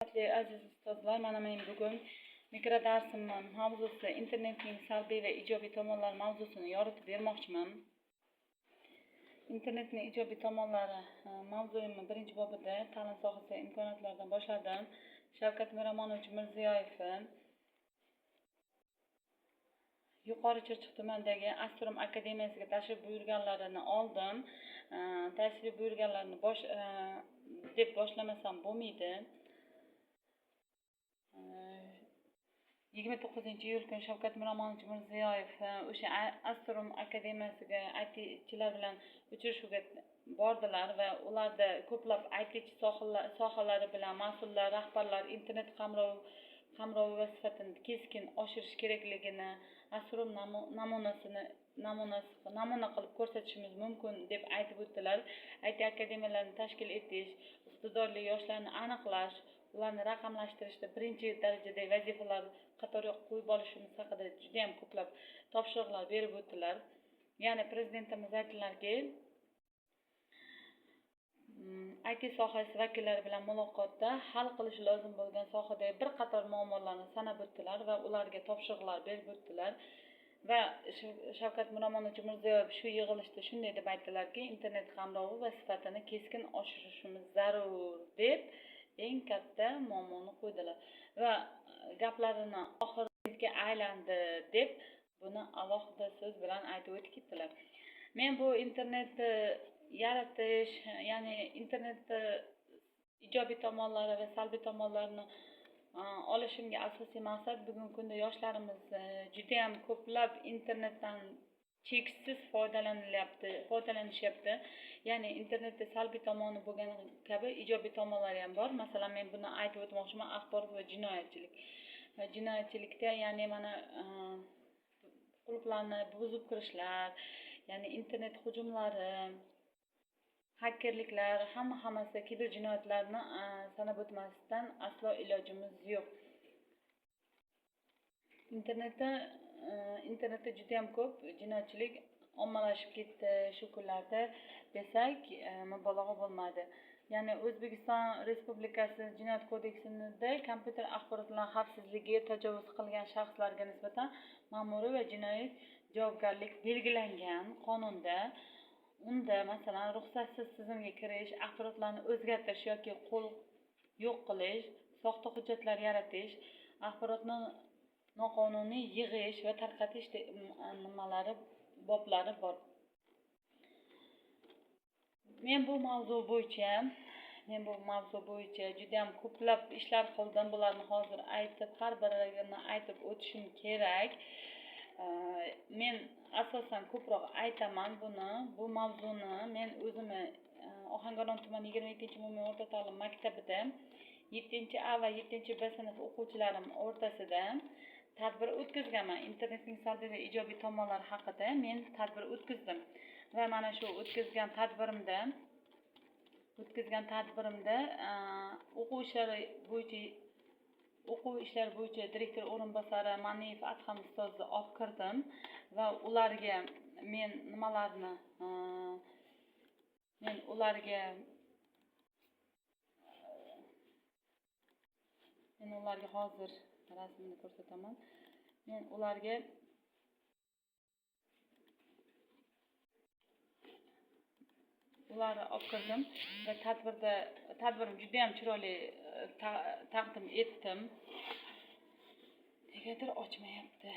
Aziz ustozlar, mana men bugun mikrodarsimning mavzusi internetning salbiy va ijobiy tomonlari mavzusini yoritib bermoqchiman. Internetning ijobiy tomonlari mavzuyimning birinchi bobida ta'lim sohasi imkoniyatlaridan boshladim. Shavkat Miromonovich Mirziyoyev Yuqori Chirchiq tumanidagi Astronom akademiyasiga tashrif buyurganlarini oldim. Tashrif buyurganlarini deb boshlamasam bo'lmaydi. 29-iyul kuni Shavkat Miromonovich Mirziyoyev o'sha Astronom akademiyasiga ITchilar bilan uchrashuvga bordilar va ularda ko'plab ITchi sohalari bilan mas'ullar, rahbarlar internet qamrovi va sifatini keskin oshirish kerakligini, Astronom namuna qilib ko'rsatishimiz mumkin deb aytib o'tdilar. IT akademiyalarini tashkil etish, iqtidorli yoshlarni aniqlash, ularni raqamlashtirishda birinchi darajadagi vazifalar qatoriga qo'yib olishimiz haqida juda ham ko'plab topshiriqlar berib o'tdilar. Ya'ni prezidentimiz aytdilarki, IT sohasi vakillari bilan muloqotda hal qilish lozim bo'lgan sohadagi bir qator muammolarni sanab o'tdilar va ularga topshiriqlar berib o'tdilar. Va Shavkat Miromonovich Mirziyoyev shu yig'ilishda shunday deb aytdilarki, internet qamrovi va sifatini keskin oshirishimiz zarur deb eng katta muammoni qo'ydilar va gaplarini oxiriga aylandi deb buni alohida so'z bilan aytib o'tib ketdilar. Men bu internetni yaratish, ya'ni internetni ijobiy tomonlari va salbiy tomonlarini olishimga asosiy maqsad bugungi kunda yoshlarimiz juda ham ko'plab internetdan cheksiz foydalanishyapti. Ya'ni internetda salbiy tomoni bo'lgan kabi ijobiy tomonlari ham bor. Masalan, men buni aytib o'tmoqchiman, axborot va jinoyatchilik. Jinoyatchilikda ya'ni mana quluplarni buzib kirishlar, ya'ni internet hujumlari, hakkerliklar, hammasi kiber jinoyatlarni sanab o'tmasdan aslo ilojimiz yo'q. Internetda juda ham ko'p jinoyatchilik ommalashib ketdi shu kunlarda desak, mubolag'a bo'lmaydi. Ya'ni O'zbekiston Respublikasi Jinoyat kodeksida kompyuter axborotlar xavfsizligiga tajovuz qilgan shaxslarga nisbatan ma'muriy va jinoiy javobgarlik belgilangan qonunda. Unda masalan ruxsatsiz tizimga kirish, axborotlarni o'zgartirish yoki yo'q qilish, soxta hujjatlar yaratish, axborotni noqonuniy yig'ish va tarqatish boblari bor. Men bu mavzu bo'yicha juda ham ko'plab ishlar qildim. Bularni hozir har birini aytib o'tishim kerak. Men asosan ko'proq aytaman bu mavzuni men o'zimni Ohangaron tumani 22-umumiy o'rta ta'lim maktabida 7A va 7B sinf o'quvchilarim o'rtasida tadbir o'tkazganman. Internetning salbiy va ijobiy tomonlari haqida men tadbir o'tkazdim. Va mana shu o'tkazgan tadbirimda o'quv ishlari bo'yicha direktor o'rinbosari Maniyev Adham ustozni olib kirdim va ularga men ularga hozir rasmini ko'rsataman. Men ularga ularni olib kirdim va tadbirim juda ham chiroyli taqdim etdim. Negadir ochmayapti.